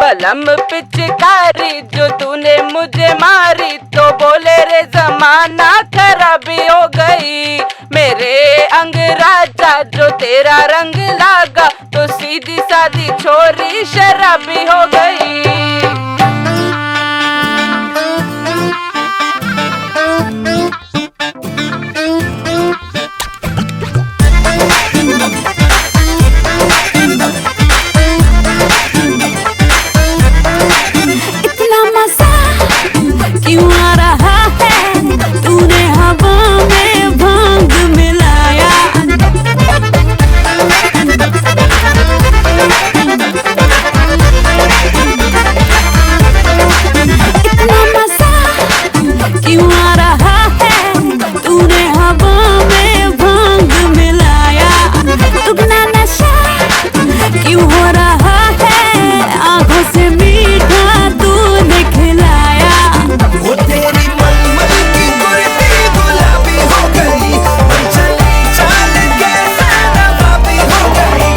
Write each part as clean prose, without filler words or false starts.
बलम पिचकारी जो तूने मुझे मारी, तो बोले रे जमाना खराबी हो गई। मेरे अंग राजा जो तेरा रंग लागा, तो सीधी सादी छोरी शराबी हो गई। क्यों आ रहा है तूने हवा में भांग मिलाया, इतना मजा क्यों आ रहा है तूने हवा में भांग मिलाया, दुगना नशा क्यों हो रहा है आंखों से मीठा तूने खिलाया। वो तेरी मलमल की कुर्ती गुलाबी हो गई, चली चाल कैसे नवाबी हो गई।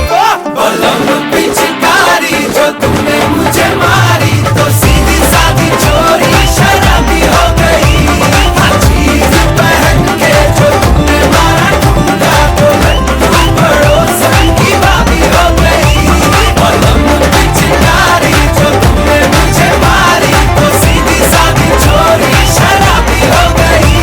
बलम पिचकारी जो तूने मुझे मारी, तो सीधी सादी चोरी शराबी हो गई। हर चीज पहन के जो तूने मारा ठुमका, तो लड्डू पड़ोसन की भाभी हो गई। बलम पिचकारी जो तूने मुझे मारी, तो सीधी सादी चोरी शराबी हो गई।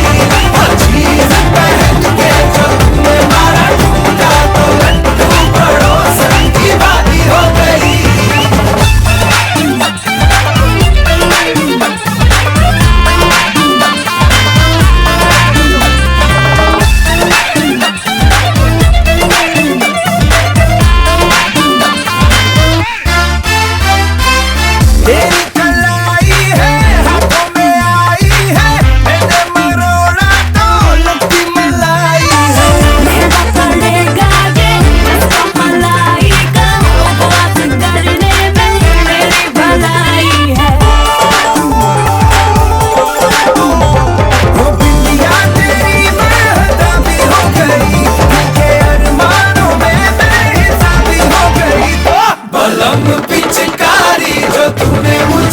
हर चीज पहन के जो तूने मारा ठुमका, तो लड्डू पड़ोसन की भाभी हो गई। तेरी कलाई है हाथों में आई है, मैंने मरोड़ा तो लगती मलाई है। मेरा पड़ेगा ये मलाई का, उपवास करने में मेरी भलाई है। वो बिंदिया तेरी महताबी हो गई, के अरमानों में बेहिसाबी हो गई। बलम पिचकारी जो तूने मुझे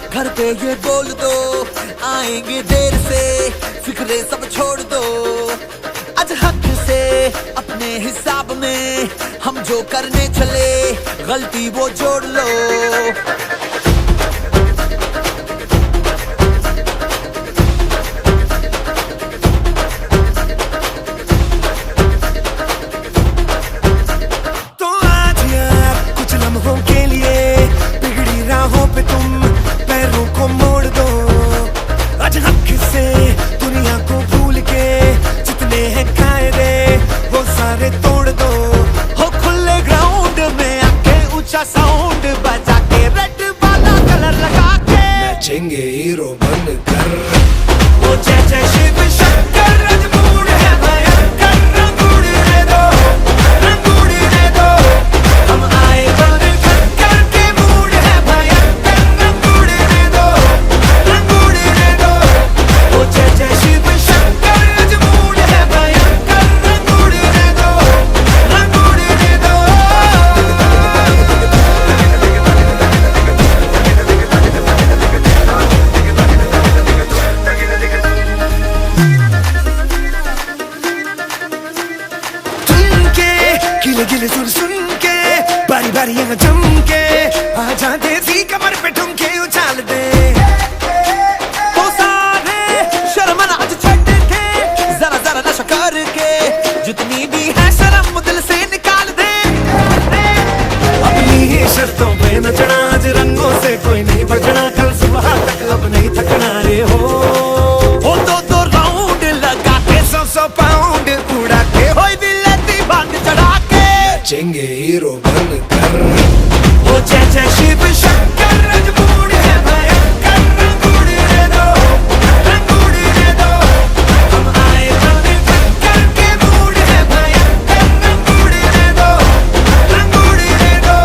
घर पे ये बोल दो आएंगे देर से, फिक्रे सब छोड़ दो। आज हक से अपने हिसाब में हम जो करने चले, गलती वो जोड़ लो। तो आज या कुछ लम्हों के लिए बिगड़ी राहों पे तुम पैरों को मोड़ दो। आज हक से दुनिया को भूल के जितने हैं कायदे वो सारे तोड़ दो। हो खुले ग्राउंड में आके ऊंचा साउंड बजा के रेड वाला कलर लगा के नाचेंगे हीरो बनकर। वो जय जय शिव शंकर आज मूड है भयंकर। रंग उड़ने दो, रंग उड़ने दो, हम आए बन कर के मूड है भयंकर। रंग उड़ने दो, रंग उड़ने दो, वो जय जय शिव शंकर आज मूड है भयंकर। रंग उड़ने दो, रंग उड़ने दो। सुन के गिले गिले सुन सुन के बारी बारी यहाँ जम के आ जाते सी कमर पे ठुमके उछाल दे। तो सारे शर्म आज छट के जरा जरा नशा करके जितनी भी है शर्म दिल से निकाल दे। अपनी ही शर्तों पे नचना आज रंगों से कोई नहीं बचना। कल सुबह तक अब नहीं थकना रे हो दो राउंड लगा के 100 पाउंड उड़ा के होई बिल्ली बांध चढ़ा के नाचेंगे हीरो बनकर। वो जय जय शिव शंकर आज मूड है भयंकर। रंग उड़ने दो, रंग उड़ने दो, हम आए बन कर के मूड है भयंकर। रंग उड़ने दो, रंग उड़ने दो,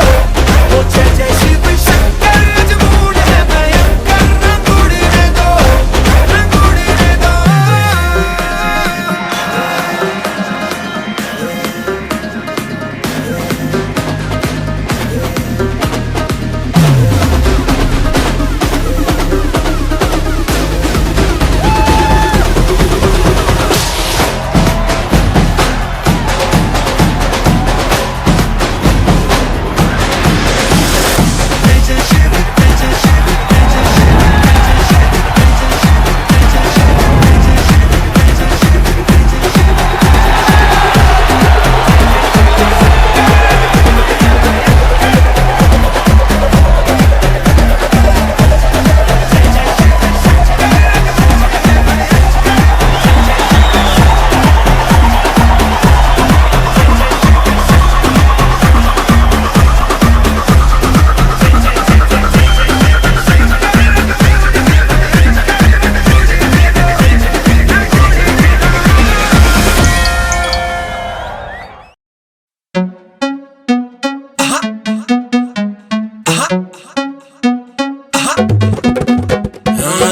वो जय जय शिव शंकर आज मूड है भयंकर। रंग उड़ने दो, रंग उड़ने दो।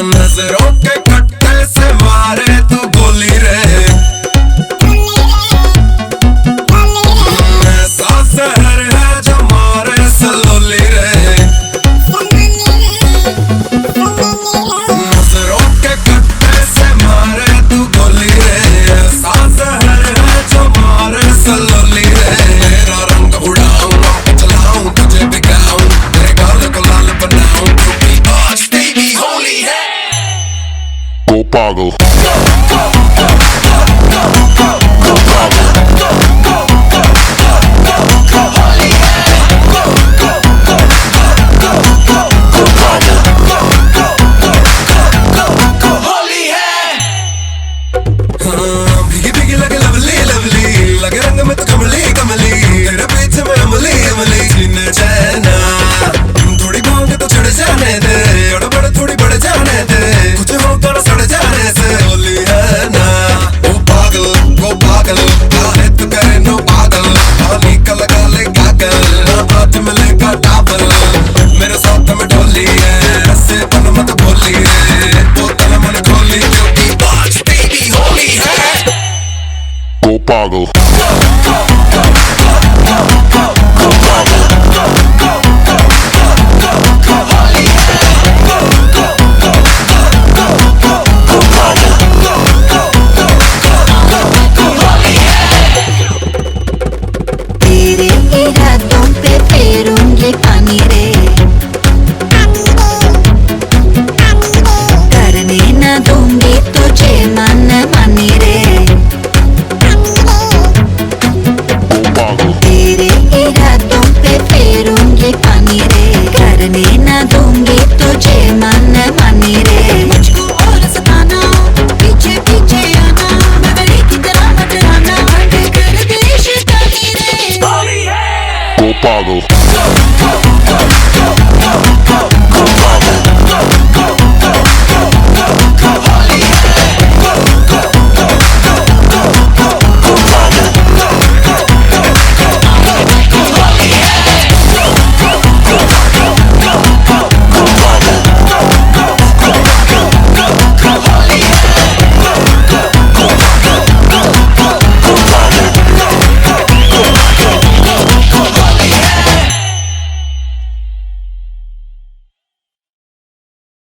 नजरों के कट्टे से मारे तू गोली रे, ऐसा शहर है जो मारे सलोली रे। नजरों के कट्टे से मारे तू गोली रे, ऐसा शहर है जो मारे सलोली रे। तेरा रंग उड़ाऊं चलाऊं तुझे बिगाऊं, तेरे गाल को लाल बनाऊं क्योंकि आज तेरी होली है। Go Pago. भीगी भीगी लगे लवली लवली, लगे रंग में तो कमली कमली। तेरे पीछे में अमली अमली, जीने जाना थोड़ी भांग तो चढ़ जाने दे, और बड़े थोड़ी बढ़ जाने दे, कुछ हो तो सड़ जाने से होली है।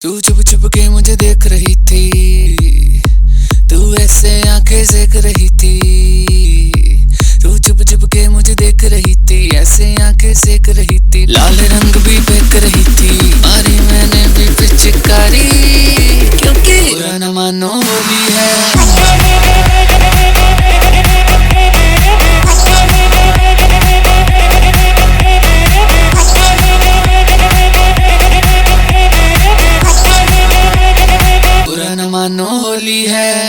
तू चुप चुप के मुझे देख रही थी, तू ऐसे आंखें सेक रही थी। तू चुप चुप के मुझे देख रही थी, ऐसे आंखें सेक रही थी। लाल रंग भी फेंक रही थी, मारी मैंने भी पिचकारी, क्योंकि बुरा न मानो होली है। मानो होली है।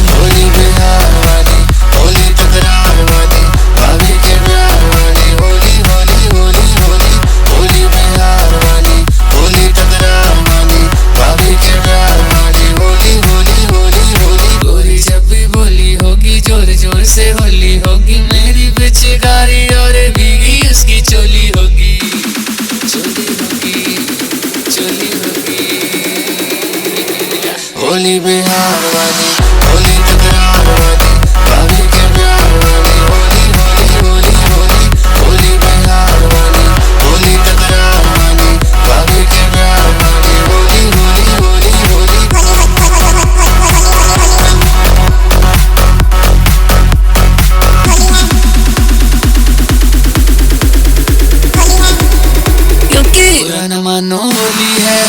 होली बिहार वाली, होली तकरार वाली, भाभी के प्यार वाली, होली होली होली होली। होली बिहार वाली, होली तकरार वाली, भाभी के प्यार वाली, होली होली होली होली। गोरी जब भी बोली होगी, जोर जोर से होली होगी। मेरी पिचकारी और भीगी उसकी चोली होगी, चोली होगी, चोली होगी। होली बिहार वाली, होली तकरार वाली, भाभी के प्यार वाली, होली होली होली होली। होली बिहार वाली, होली तकरार वाली, भाभी के प्यार वाली, होली होली होली होली। क्योंकि बुरा न मानो होली है।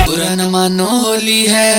बुरा न मानो होली है।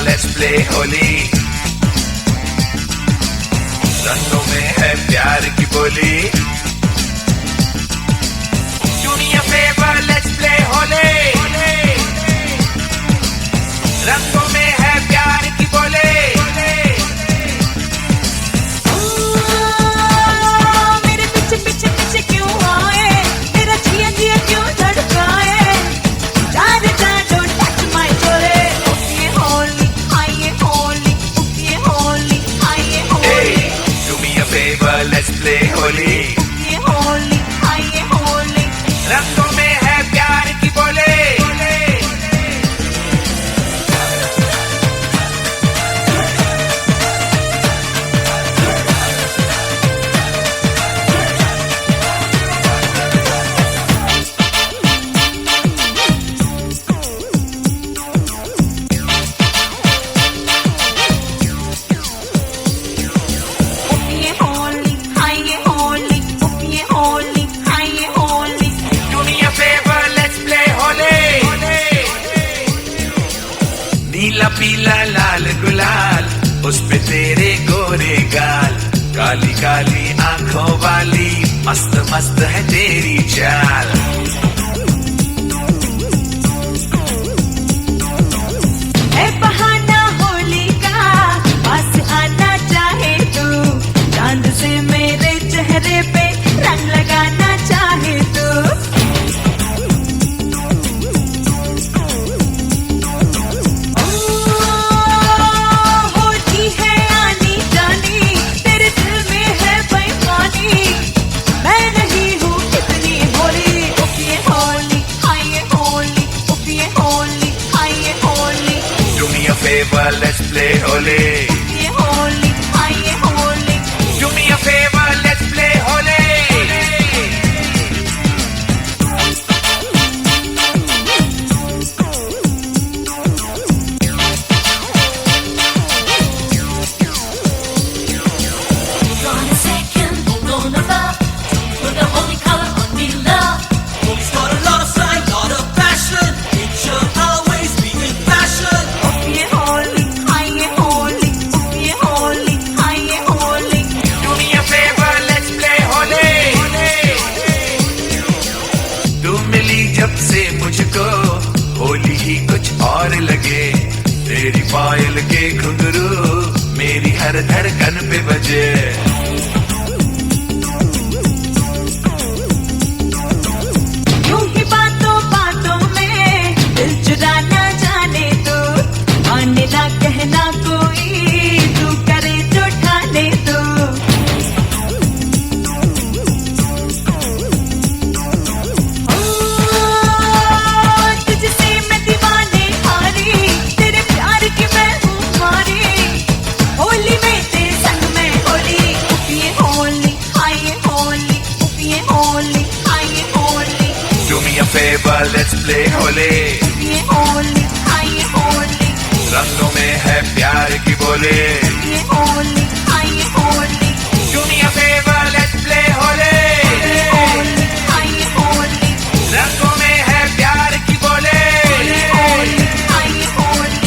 Let's play होली, रंगों में है प्यार की बोली। Do me a favor, let's play Holi, रंगों में है प्यार की बोली। मेरे पीछे पीछे पीछे क्यों आए, मेरा जिया जिया क्यों धड़काए। जा रे जा, don't touch my chole। ये होली, हाय ये होली, ये होली, हाय ये Holi. Do me a favor, let's play Holi, ये होली, हाय ये होली। रंगों में है प्यार की बोली। पीला लाल गुलाल, उस पे तेरे गोरे गाल, काली काली आंखों वाली, मस्त मस्त है तेरी चाल। है बहाना होली का, पास आना चाहे तू, चांद से मेरे चेहरे पे रंग लगाना चाहे तू। Favor, let's play holy. ये होली, हाँ ये Holi. Do me a favor, let's play holy. Hold on a second, hold on above. Put the holy color on me, love. Holy's got a lot of slang, lot of passion. It should always be in fashion. ये होली, हाँ ये होली। ये होली, हाँ ये Holi. Do me a favor, let's play holy. तू मिली जब से मुझको, होली ही कुछ और लगे, तेरी पायल के घुंघरू मेरी हर धड़कन पे बजे। यूं ही बातों बातों में दिल चुराना जाने दो, माने ना कहना कोई, तू करे जो ठाने दो। तुझसे मैं दीवाने हारी, तेरे प्यार की मैं हूँ मारी, होली में तेरे संग में होली। ये होली, हाँ ये होली। ये होली, हाँ ये Holi. Do me a favor, let's play holy. ये होली, हाँ ये होली। रंगों में है प्यार की बोले। ये होली, हाँ ये Holi. Do me a favor, let's play holy. ये होली, हाँ ये होली। रंगों में है प्यार की बोले। ये होली, हाँ ये Holi.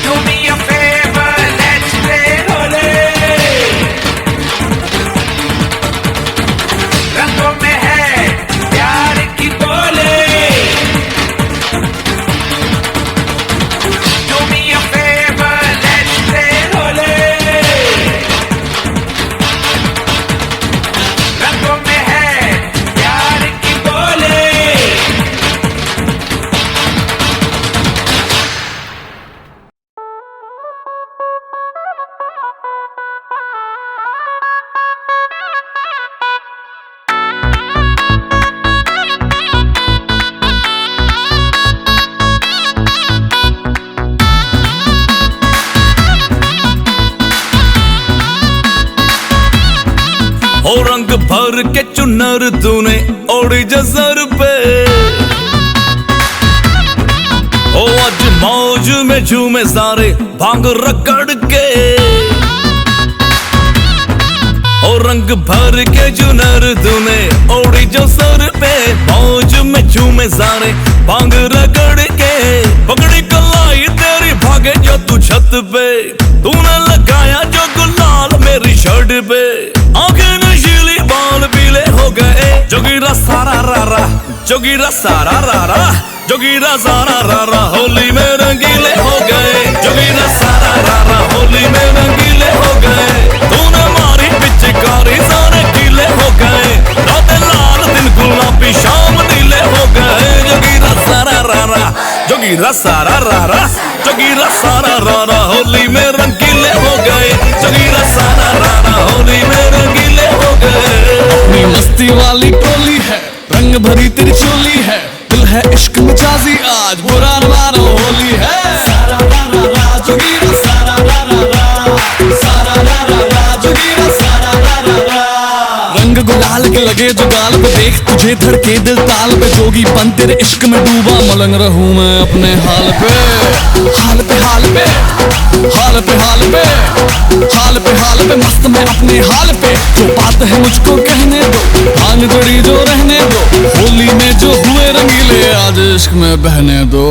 Do me a favor, let's play holy. रंगों में है प्यार की बोले। Do me a favor, let's play holy. रंगों में है प्यार की बोले। ओ रंग भर के चुनर तूने ओढ़ी जसर पे, ओ आज मौज में झूमे सारे भांग रगड़ के। ओ रंग भर के चुनर तूने ओढ़ी जसर पे, मौज में झूमे सारे भांग रगड़ के। पगड़ी कलाई तेरी भागे जो तू छत पे, तूने लगाया जो गुलाल मेरी शर्ट पे। आंखें नशीली बाल पीले हो गए, जोगीरा सारा रारा, जोगीरा सारा रारा, जोगीरा सारा रारा, होली में रंगीले हो गए। जोगीरा सारा रारा, होली में रंगीले हो गए। तूने मारी पिचकारी सारे गीले हो गए, रातें लाल दिन गुलाबी शाम नीले हो गए। जोगीरा सारा रारा, जोगीरा सारा रारा, जोगीरा सारा रारा, होली में रंगीले हो गए। जोगीरा सारा रारा, होली में रंगीले हो गए। अपनी मस्ती वाली टोली है, रंग भरी तेरी चोली है, दिल है इश्क मिजाजी आज बुरा न मानो होली है। सारा रा रा रा जोगीरा, सारा रा रा रा, सारा रा रा रा जोगीरा, सारा रा रा रा। रंग रंग गुलाल के लगे जो गाल पे, देख तुझे धड़के दिल ताल पे, जोगी बन तेरे इश्क में डूबा, मलंग रहूं मैं अपने हाल पे, हाल पे हाल पे, हाल पे हाल पे, हाल पे हाल पे, मस्त मैं अपने हाल पे। जो बात है मुझको कहने दो, भांग जड़ी जो रहने दो, होली में जो हुए रंगीले आज इश्क में बहने दो।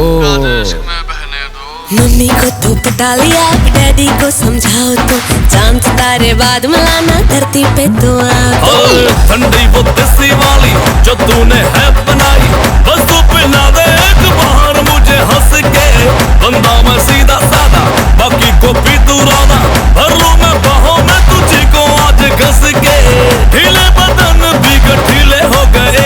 मम्मी को तो पटा लिया, डैडी को समझाओ तो, चांद सितारे बाद मिलाना धरती पे तो आओ। ठंडी वो देसी वाली जो तूने है बनाई, बस तू पिला दे एक बार मुझे हंस के। बंदा मैं सीधा साधा, बाकी को भी तू राधा, भर लूं मैं बाहों में तुझे को आज घस के। ढीले बदन भी गठीले हो गए,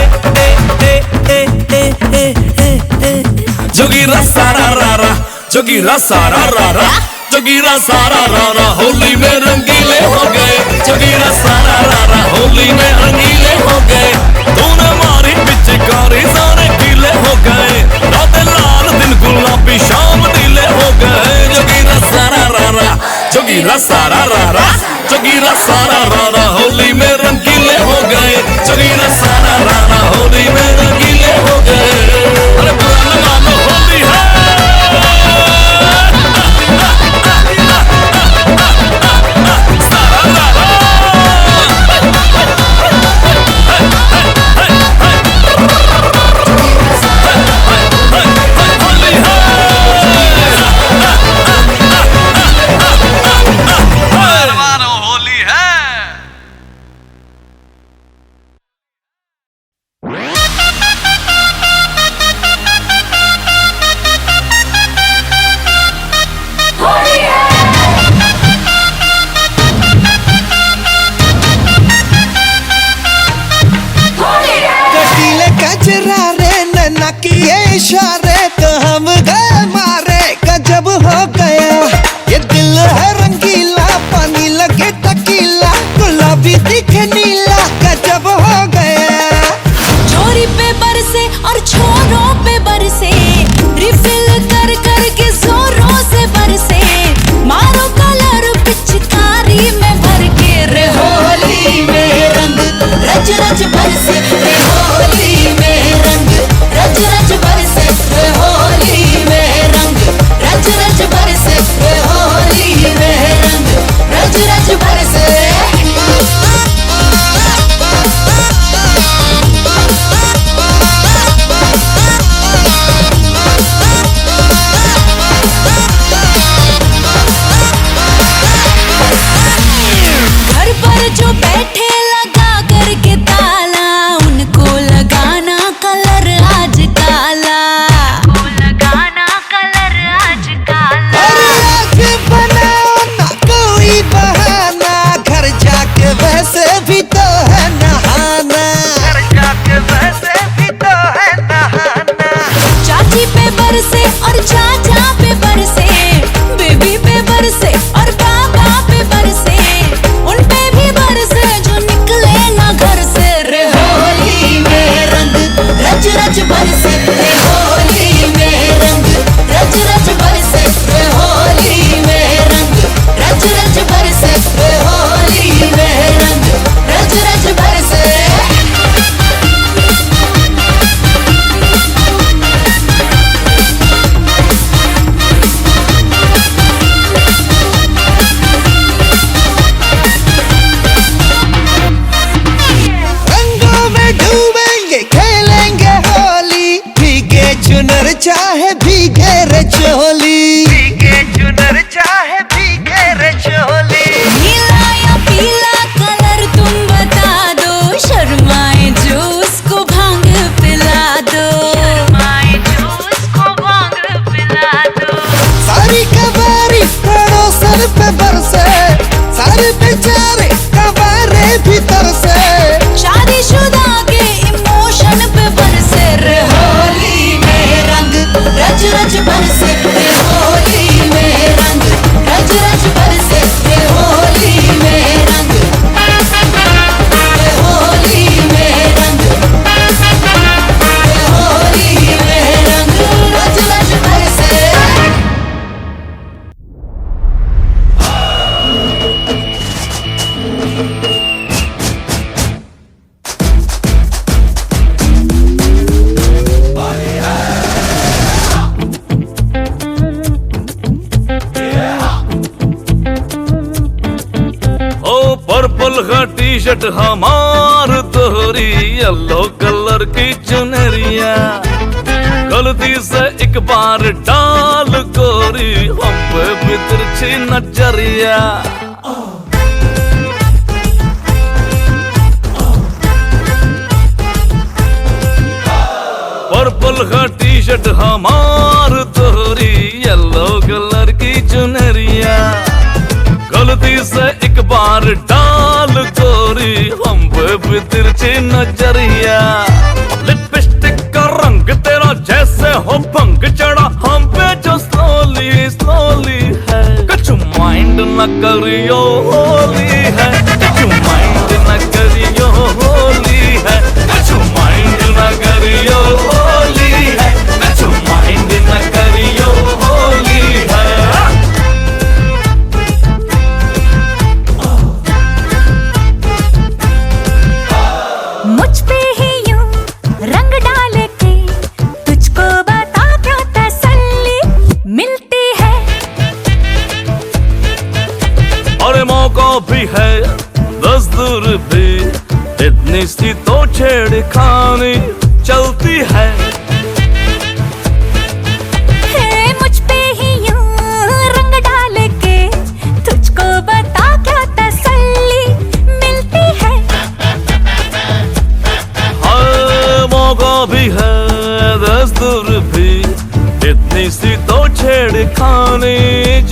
जोगीरा सारा रारा, जोगीरा सारा रारा, जोगीरा सारा रारा, होली में रंगीले हो गए। जोगीरा सारा रारा, होली में रंगीले हो गए। तूने मारी पिचकारी सारे गीले हो गए, रातें लाल दिन गुलाबी शाम नीले हो गए। जोगीरा सारा रारा, जोगीरा सारा रारा, जोगीरा सारा रारा, होली में रंगीले हो गए। जोगीरा सारा रारा, होली में रंगीले हो गए। अरे पुराना मानो होली है। इशारे तो हम गए मारे, गजब हो गया ये दिल है रंगीला, पानी लगे टकीला, गुलाबी दिखे नीला, गजब हो गया। चोरी पे बरसे और छोरों पे बरसे, रिफिल कर कर के जोरों से बरसे, मारो कलर पिचकारी में भर के। रे होली में रंग रच रच बरसे, रे होली में रंग रच रच बरसे, रे होली में रंग रच रच बरसे, रे होली में रंग रच रच बरसे। घर पर जो बैठे लगा करके ताला, उनको लगाना कलर आज काला, लगाना कलर आज काला। आज बनाओ ना कोई बहाना, घर जाके वैसे भी तो है नहाना, घर जाके वैसे भी तो है नहाना। चाची पे बरसे और चाचा पे बरसे, बेबी पे बरसे और बाबा पे बरसे, उन पे भी बरसे जो निकले ना घर से। रे होली में रंग रच रच बरसे, रे होली में रंग रच रच बरसे, रे होली में रंग रच रच बरसे, रे होली में रंग रच रच बरसे। रंगों में डूबेंगे खेलेंगे होली, भीगे चुनर चाहे भीगे रे चोली, भीगे चुनर चाहे भीगे रे चोली। नीला या पीला कलर तुम बता दो, शर्माए जो उसको भांग पिला दो, शर्माए जो उसको भांग पिला दो। सारी कबारी पड़ोसन पे बरसे, सारे बेचारे कबारे भीतर से, शादीशुदा के इमोशन पे बरसे। रे होली में रंग रच रच बरसे, रे शर्ट हमार तोहरी येलो कलर की चुनरिया गलती से एक बार डाल गोरी हम पे भी तिरछी नजरिया पर्पल का टी शर्ट हमार तोहरी येलो कलर की चुनरिया गलती से एक बार डाल गोरी हम पे भी तिरछी नजरिया लिपस्टिक का रंग तेरा जैसे हो भंग चढ़ा हम पे जो स्लोली स्लोली है कुछ माइंड न करियो होली है कुछ माइंड न करियो होली है कुछ माइंड न करियो होली है कुछ माइंड न करियो होली है मुझ पे ही यूं रंग डाल के तुझको बता क्या तसल्ली मिलती है और मौका भी है दस्तूर भी इतनी सी तो छेड़खानी चलती है मुझ पे ही यूं रंग डाल के तुझको बता क्या तसल्ली मिलती है हाँ मौका भी है दस्तूर भी इतनी सी तो छेड़खानी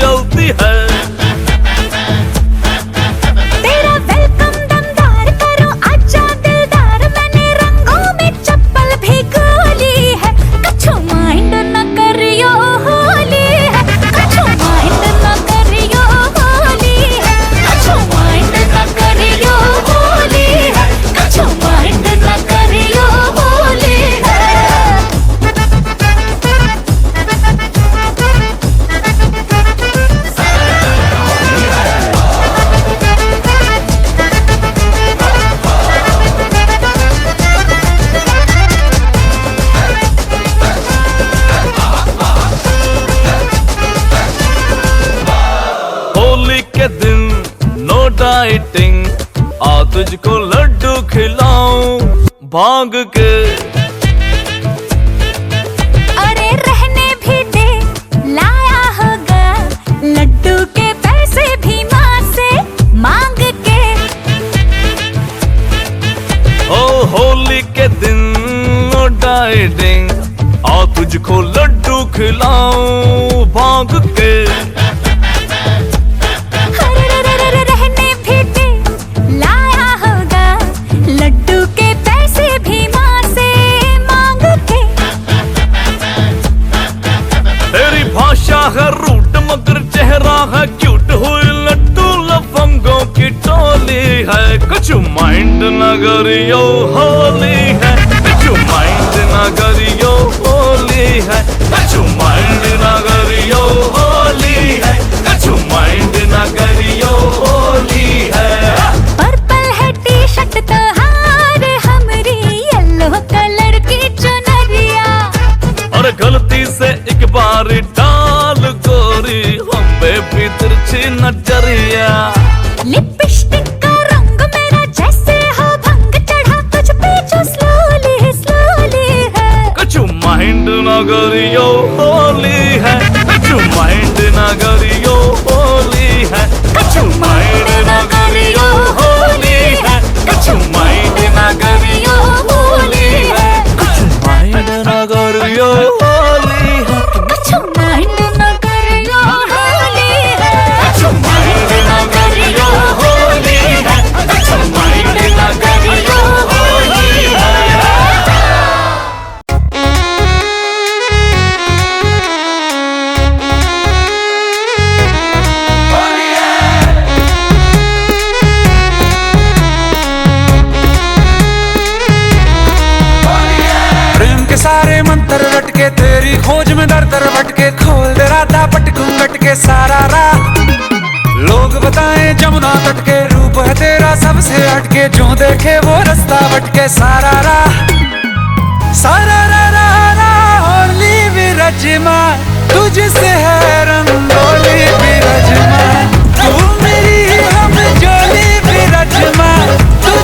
चलती है तेरा वेलकम दमदार करो आजा दिलदार मैंने रंगों में चप्पल भी गोली है कछु माइंड न करियो होली है कछु माइंड न करियो होली है कछु माइंड न करियो होली है कछु माइंड न करियो होली है होली के दिन नो डाइटिंग आ तुझको लड्डू खिलाऊं भांग के अरे रहने भी दे लाया होगा लड्डू के पैसे भी माँ से मांग के ओ होली के दिन नो डाइटिंग आ तुझको लड्डू खिलाऊं भांग के अरे रहने भी दे लाया होगा लड्डू के पैसे भी माँ से मांग के तेरी भाषा है रूट मगर चेहरा है क्यूट हुई लड्डू लफंगों की टोली है कुछ माइंड न करियो होली है कुछ माइंड न करियो होली है कुछ माइंड न करियो होली है कुछ माइंड न करियो होली है पर्पल है टी शर्ट तो हार हमरी येलो कलर की चुनरिया और गलती से एक बार डाल गोरी हम पे भी तिरछी नजरिया लिपस्टिक का रंग मेरा जैसे हो भंग चढ़ा तुझ पे जो स्लोली स्लोली है कुछ माइंड न करियो होली है कुछ माइंड न करियो होली है कुछ माइंड न करियो होली है कुछ माइंड न करियो होली है कुछ माइंड न करियो होली है कुछ माइंड न करियो होली है कुछ माइंड न करियो होली है कुछ माइंड न करियो होली है प्रेम के सारे मंत्र रटके तेरी खोज में दर दर भटके खोल दे राधा पट घूंघट के सारा राह लोग बताएं जमुना तट के रूप है तेरा सबसे हटके जो देखे वो रास्ता भटके सारा राह होली विरजमा तुझसे है रंगोली विरजमा तू मेरी हम जोली विरजमा तू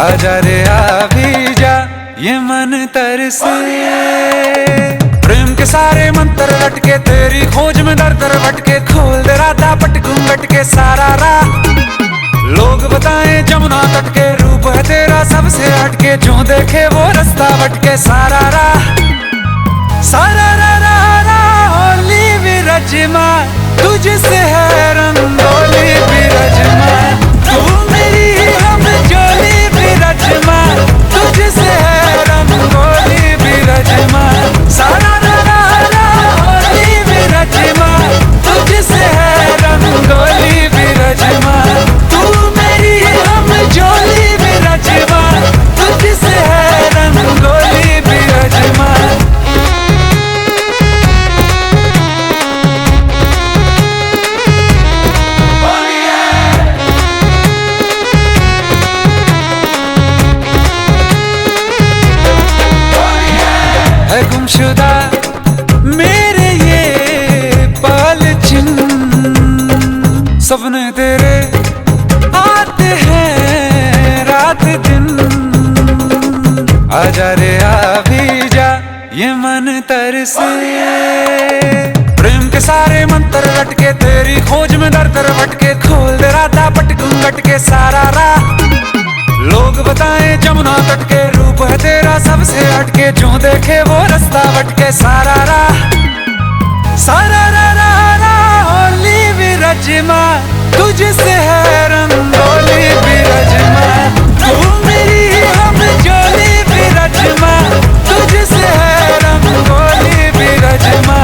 आजा रे आ भी जा, ये मन तरसे। प्रेम के सारे मंत्र लटके, तेरी खोज में दर दर भटके, खोल दे राधा पट घूंघट के सारा राह। लोग बताएं जमुना तट के, रूप है तेरा सबसे हटके, जो देखे वो रास्ता भटके सारा राह। सारा रा रा रा होली विरजमा, तुझसे है रंगोली विरजमा। तू मेरी हम जोली विरजमा, तुझसे है रंगोली विरजमा। सारा रा रा रा होली विरजमा, तुझसे है रंगोली विरजमा। तू मेरी हम जोली विरजमा, तुझसे है रंगोली विरजमा। है गुमशुदा मेरे ये पल चिन्ह, सपने तेरे आते हैं रात दिन। आजा रे आ भी जा, ये मन तरसे। प्रेम के सारे मंत्र लटके, तेरी खोज में दर दर भटके, खोल दे राधा पट घूंघट के सारा राह। लोग बताएं जमुना तट के, रूप है तेरा सबसे हटके, जो देखे वो रास्ता भटके सारा राह। सारा रा रा रा होली विरजमा, तुझसे है रंगोली विरजमा। तू मेरी हम जोली विरजमा, तुझसे है रंगोली विरजमा।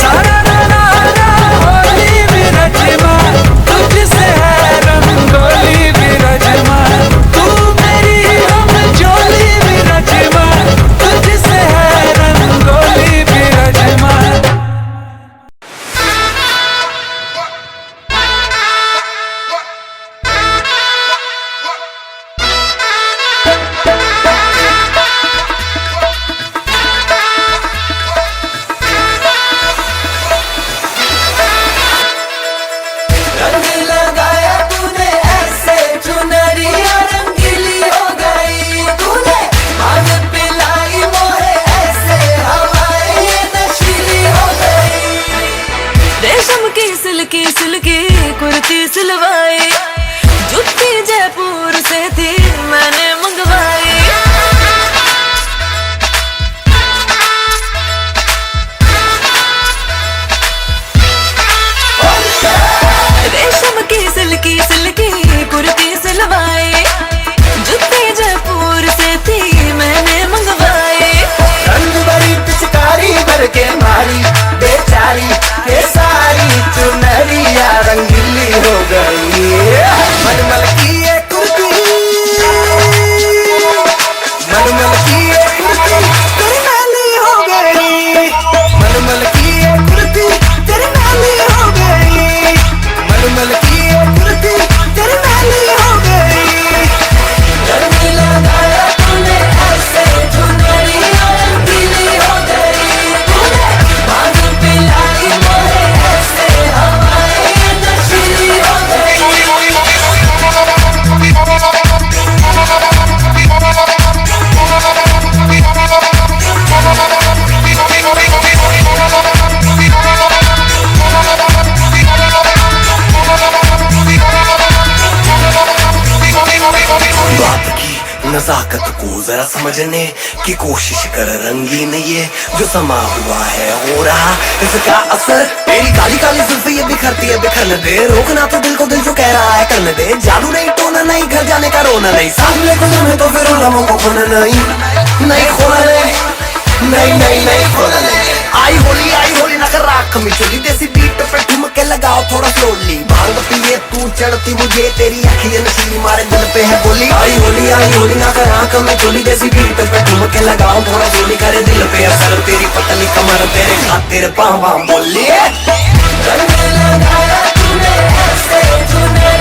सारा रा रा रा होली विरजमा, तुझसे है रंगोली विरजमा। तू मेरी हम जोली विरजमा, तुझसे है रंगोली विरजमा। रंग लगाया तूने ऐसे, चुनरिया रंगीली हो गई। तूने भांग पिलाई मोहे ऐसे, हवाएं ये नशीली हो गई। रेशम की सिल्की सिल्की कुर्ती सिलवाई, जुत्ती जयपुर से थी मैंने मंगवाई। रेशम की सिल्की सिल्की कुर्ती सिलवाई, जुत्ती जयपुर से थी मैंने मंगवाई। रंग भरी पिचकारी भर के मारी, बेचारी के सारी चुनरिया रंगीली हो गई। मलमल की ये कुर्ती, मलमल की ये कुर्ती तेरी मैली हो गई। मलमल की ये कुर्ती तेरी मैली हो गई। मलमल की ये कुर्ती तेरी मैली हो गई। रंग लगाया तूने ऐसे, चुनरिया रंगीली हो गई। तूने भांग पिलाई मोहे ऐसे, हवाएं ये नशीली हो गई। बात की नजाकत को जरा समझने की कोशिश कर, रंगीन ये जो समा हुआ है हो रहा इसका असर। तेरी काली काली जुल्फी ये बिखरती है, बिखरने दे। रोकना तो दिल को, दिल जो कह रहा है करने दे। जादू नहीं, टोना नहीं, घर जाने का रोना नहीं। सामने को जाने तो फिर लम्हों को खोना नहीं, नहीं खोना नहीं, नहीं नहीं नहीं खोना नहीं। आई होली ना कर राख में चोली, देसी बीट पे ठुमक के लगाओ थोड़ा स्लोली। भांग पिए तू चढ़ती मुझे, तेरी अखियां नशीली मारे दिल पे है बोली। आई होली ना कर आंख में चोली, देसी बीट पे ठुमक के लगाओ थोड़ा स्लोली। करे दिल पे असर तेरी पतली कमर, तेरे खातिर पाँव बोली। रंग लगाया तूने ऐसे, चुनरिया